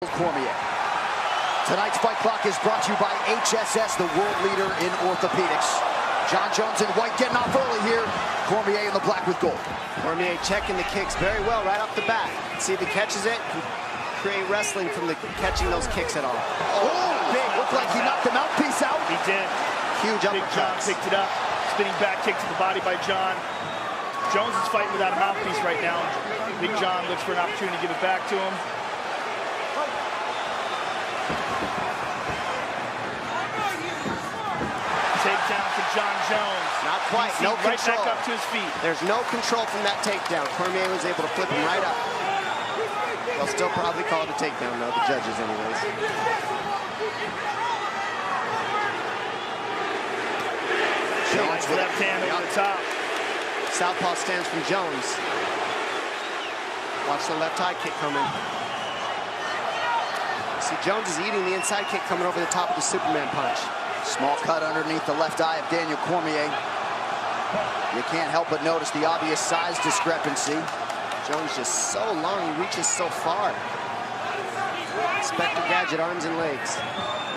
Cormier. Tonight's Fight Clock is brought to you by HSS, the world leader in orthopedics. Jon Jones in white getting off early here. Cormier in the black with gold. Cormier checking the kicks very well right off the bat. See if he catches it. Create wrestling from the catching those kicks at all. Oh, big. Looked like he knocked the mouthpiece out. He did. Huge Big John picked it up. Spinning back kick to the body by John. Jones is fighting without a mouthpiece right now. Big John looks for an opportunity to give it back to him. Takedown for Jon Jones. Not quite. No right control. back up to his feet. There's no control from that takedown. Cormier was able to flip him right up. They'll still probably call it a takedown, though, the judges anyways. Jones with left hand over the top. Southpaw stance from Jones. Watch the left high kick coming. See, Jones is eating the inside kick coming over the top of the Superman punch. Small cut underneath the left eye of Daniel Cormier. You can't help but notice the obvious size discrepancy. Jones just so long, he reaches so far. Inspector Gadget, arms and legs.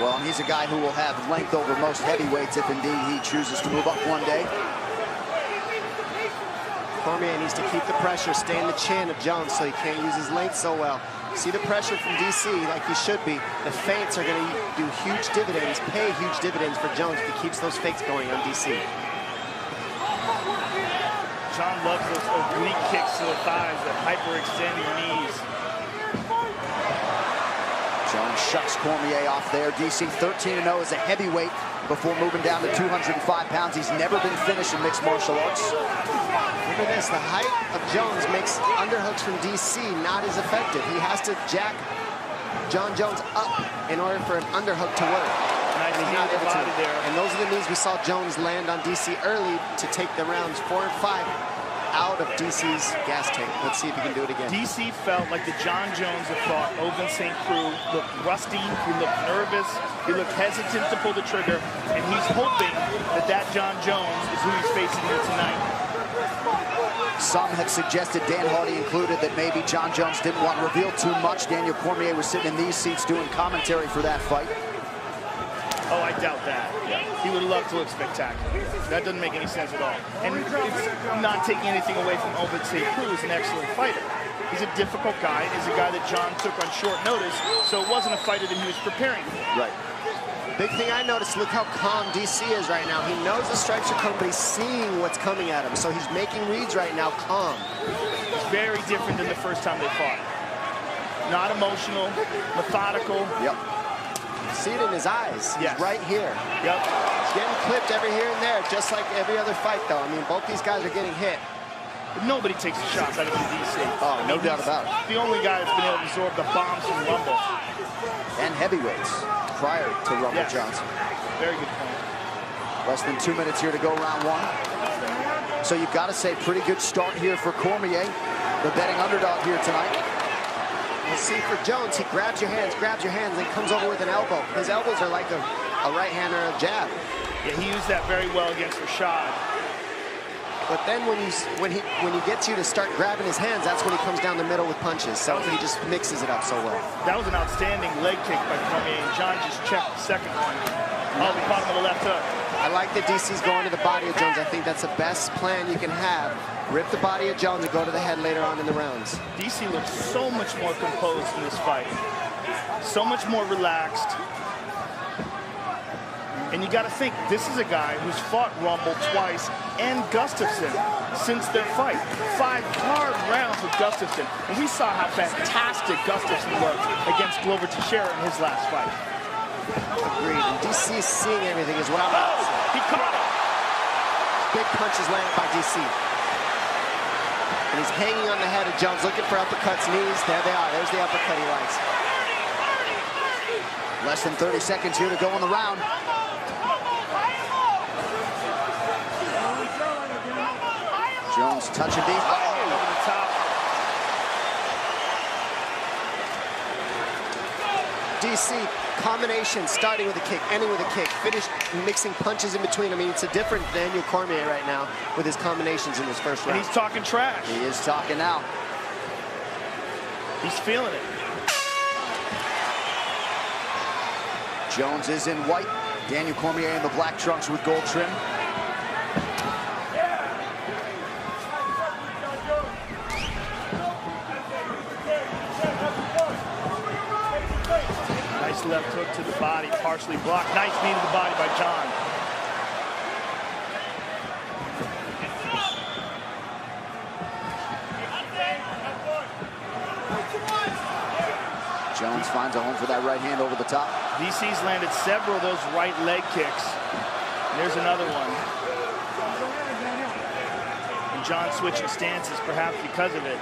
Well, he's a guy who will have length over most heavyweights if indeed he chooses to move up one day. Cormier needs to keep the pressure, stay in the chin of Jones so he can't use his length so well. See the pressure from DC like he should be. The feints are going to do huge dividends, pay huge dividends for Jones if he keeps those fakes going on DC. John loves those oblique kicks to the thighs, that hyperextending knees. Jones shucks Cormier off there. DC 13-0 as a heavyweight before moving down to 205 pounds. He's never been finished in mixed martial arts. Look at this, the height of Jones makes underhooks from DC not as effective. He has to jack Jon Jones up in order for an underhook to work. Nice and he's not able body to. there. And those are the knees we saw Jones land on DC early to take the rounds 4 and 5 out of DC's gas tank. Let's see if he can do it again. DC felt like the Jon Jones that fought Ovince St. Preux looked rusty, he looked nervous, he looked hesitant to pull the trigger, and he's hoping that that Jon Jones is who he's facing here tonight. Some had suggested, Dan Hardy included, that maybe Jon Jones didn't want to reveal too much. Daniel Cormier was sitting in these seats doing commentary for that fight. Oh, I doubt that. Yeah. He would love to look spectacular. That doesn't make any sense at all. And it's not taking anything away from Ovince St. Preux, who's an excellent fighter. He's a difficult guy. He's a guy that Jon took on short notice, so it wasn't a fighter that he was preparing for. Right. Big thing I noticed, look how calm DC is right now. He knows the strikes are coming, but he's seeing what's coming at him. So he's making reads right now, calm. It's very different than the first time they fought. Not emotional, methodical. Yep. See it in his eyes. Yes. He's right here. Yep. He's getting clipped every here and there, just like every other fight, though. I mean, both these guys are getting hit. But nobody takes the shots out of the DC. Oh, no doubt about it. The only guy that's been able to absorb the bombs from Rumble. And heavyweights prior to Rumble Yes. Johnson. Very good point. Less than 2 minutes here to go, round one. So you've got to say, pretty good start here for Cormier, the betting underdog here tonight. We'll see for Jones, he grabs your hands, and comes over with an elbow. His elbows are like a right hand or a jab. Yeah, he used that very well against Rashad. But then when he gets you to start grabbing his hands, that's when he comes down the middle with punches. So he just mixes it up so well. That was an outstanding leg kick by Cormier, and Jon just checked the second one. Oh, he caught him with a left hook. I like that DC's going to the body of Jones. I think that's the best plan you can have. Rip the body of Jones and go to the head later on in the rounds. DC looks so much more composed in this fight. So much more relaxed. And you got to think, this is a guy who's fought Rumble twice and Gustafsson since their fight. 5 hard rounds with Gustafsson. And we saw how fantastic Gustafsson looked against Glover Teixeira in his last fight. Agreed. And DC is seeing everything as well. Oh, he caught it. Big punches landed by DC. And he's hanging on the head of Jones, looking for uppercuts, knees. There they are. There's the uppercut he likes. Less than 30 seconds here to go in the round. Jones touching these. Over the top. DC, combination, starting with a kick, ending with a kick, finish mixing punches in between. I mean, it's a different Daniel Cormier right now with his combinations in his first round. And he's talking trash. He is talking now. He's feeling it. Jones is in white. Daniel Cormier in the black trunks with gold trim. Nice left hook to the body, partially blocked. Nice knee to the body by John. Jones finds a home for that right hand over the top. DC's landed several of those right leg kicks. And there's another one. And John switching stances, perhaps because of it.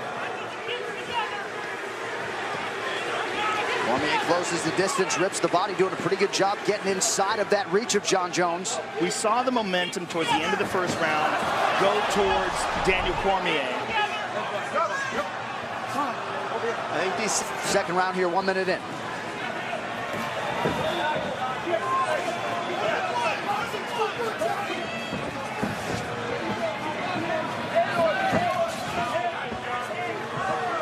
Cormier closes the distance, rips the body, doing a pretty good job getting inside of that reach of Jon Jones. We saw the momentum towards the end of the first round go towards Daniel Cormier. I think this second round here, 1 minute in.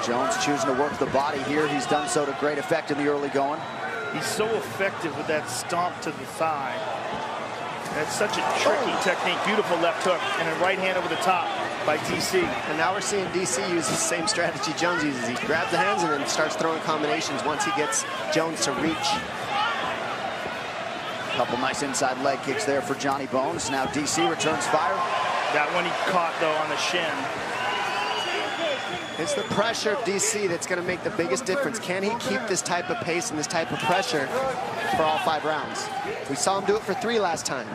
Jones choosing to work the body here. He's done so to great effect in the early going. He's so effective with that stomp to the thigh. That's such a tricky technique. Beautiful left hook and a right hand over the top by DC. And now we're seeing DC use the same strategy Jones uses. He grabs the hands and then starts throwing combinations once he gets Jones to reach. A couple nice inside leg kicks there for Johnny Bones. Now DC returns fire. That one he caught, though, on the shin. It's the pressure of DC that's going to make the biggest difference. Can he keep this type of pace and this type of pressure for all 5 rounds? We saw him do it for 3 last time.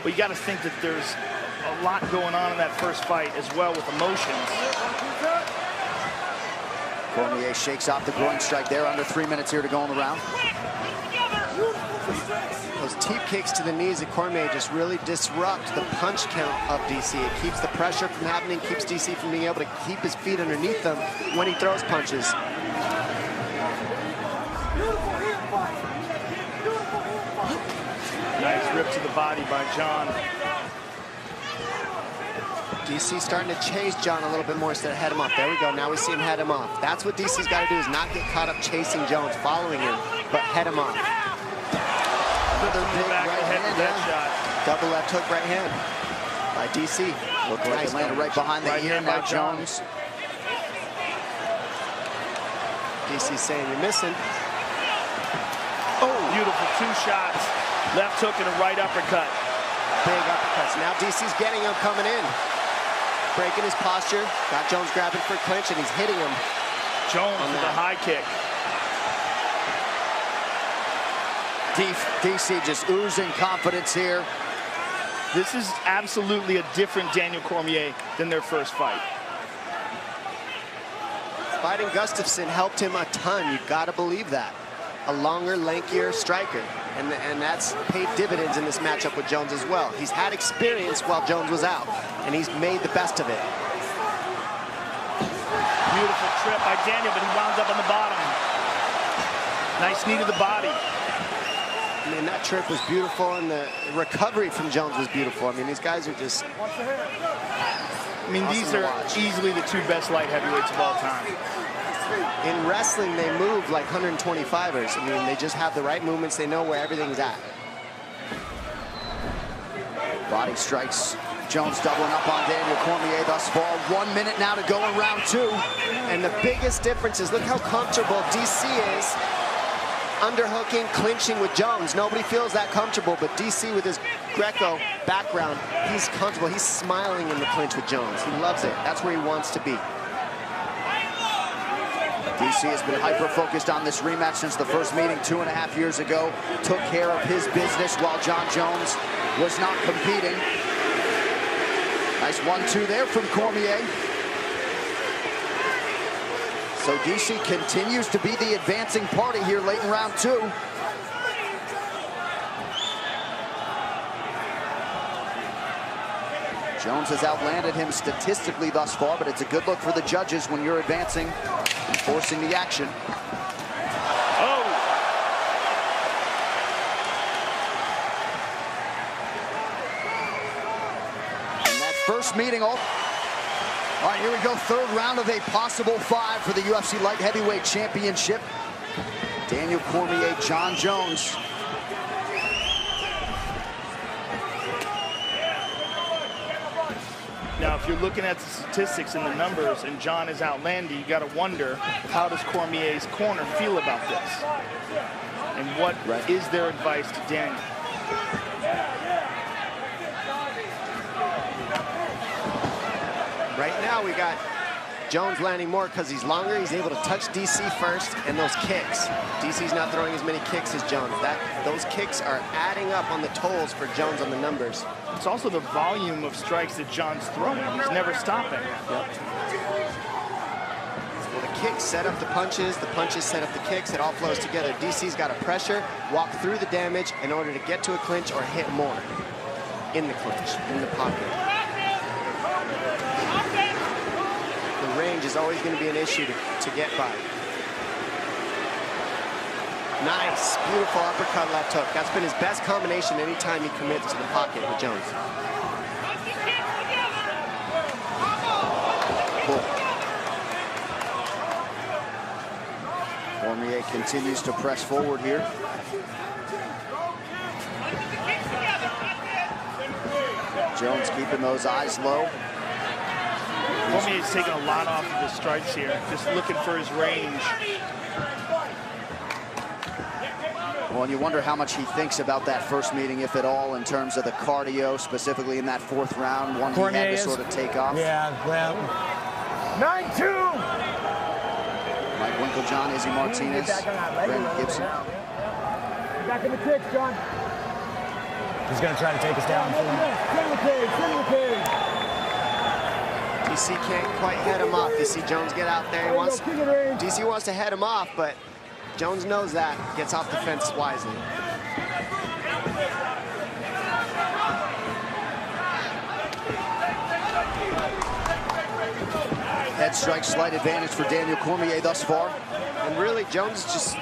But you got to think that there's a lot going on in that first fight as well with emotions. Cormier shakes off the groin strike there. Under 3 minutes here to go in the round. Those teep kicks to the knees of Cormier just really disrupt the punch count of DC. It keeps the pressure from happening, keeps DC from being able to keep his feet underneath them when he throws punches. Nice rip to the body by John. DC starting to chase John a little bit more instead of head him off. There we go. Now we see him head him off. That's what DC's got to do, is not get caught up chasing Jones, following him, but head him off. Another big right hand, double left hook right hand by DC. Looked like it landed right behind the ear. Now Jones. DC's saying you're missing. Oh, beautiful 2 shots. Left hook and a right uppercut. Big uppercuts. Now DC's getting him coming in. Breaking his posture. Got Jones grabbing for a clinch and he's hitting him. Jones with a high kick. DC just oozing confidence here. This is absolutely a different Daniel Cormier than their first fight. Fighting Gustafsson helped him a ton. You've got to believe that. A longer, lankier striker. And that's paid dividends in this matchup with Jones as well. He's had experience while Jones was out, and he's made the best of it. Beautiful trip by Daniel, but he wound up on the bottom. Nice knee to the body. I mean, that trip was beautiful, and the recovery from Jones was beautiful. I mean, these guys are just... I mean, these are easily the 2 best light heavyweights of all time. In wrestling, they move like 125ers. I mean, they just have the right movements. They know where everything's at. Body strikes. Jones doubling up on Daniel Cormier thus far. 1 minute now to go in round 2. And the biggest difference is look how comfortable DC is underhooking, clinching with Jones. Nobody feels that comfortable, but DC with his Greco background, he's comfortable. He's smiling in the clinch with Jones. He loves it. That's where he wants to be. DC has been hyper-focused on this rematch since the first meeting 2.5 years ago. Took care of his business while Jon Jones was not competing. Nice 1-2 there from Cormier. So DC continues to be the advancing party here late in round 2. Jones has outlanded him statistically thus far, but it's a good look for the judges when you're advancing and forcing the action. Oh! And that first meeting, all right, here we go, 3rd round of a possible 5 for the UFC Light Heavyweight Championship. Daniel Cormier, Jon Jones. Now, if you're looking at the statistics and the numbers and Jon is outlandy, you got to wonder, how does Cormier's corner feel about this? And what is their advice to Daniel? Right now, we got Jones landing more because he's longer. He's able to touch DC first, and those kicks. DC's not throwing as many kicks as Jones. Those kicks are adding up on the totals for Jones on the numbers. It's also the volume of strikes that Jon's throwing. He's never stopping. Yep. Well, the kicks set up the punches set up the kicks. It all flows together. DC's got to pressure, walk through the damage in order to get to a clinch or hit more in the clinch, in the pocket. The range is always going to be an issue to get by. Nice, beautiful uppercut left hook. That's been his best combination anytime he commits to the pocket with Jones. Cool. Cormier continues to press forward here. Jones keeping those eyes low. Cormier's taking a lot off of his strikes here, just looking for his range. Well, and you wonder how much he thinks about that first meeting, if at all, in terms of the cardio, specifically in that fourth round, one he had to sort of take off. Yeah, well. 9-2! Mike Winkeljohn, Izzy Martinez, Brandon Gibson. Back in the kicks, Jon. He's going to try to take us down. DC can't quite head him off. You see Jones get out there. DC wants to head him off, but Jones knows that. Gets off the fence wisely. Head strike, slight advantage for Daniel Cormier thus far. And really, Jones is just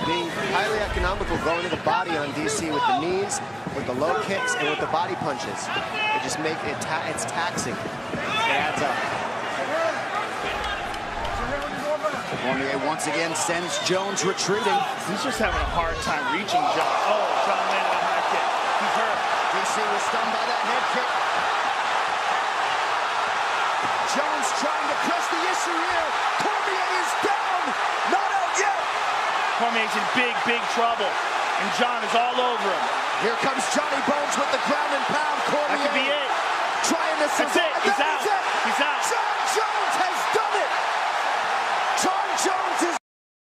being highly economical, going to the body on DC with the knees, with the low kicks, and with the body punches. It just make it, it's taxing. It adds up. Cormier once again sends Jones retreating. He's just having a hard time reaching Jon. Oh, Jon landed a high kick. He's hurt. DC was stunned by that head kick. Jones trying to press the issue here. Cormier is down. Not out yet. Cormier's in big trouble. And Jon is all over him. Here comes Johnny Bones with the ground and pound. Cormier That could be it. trying to survive. That's it. He's out. He's out. Jon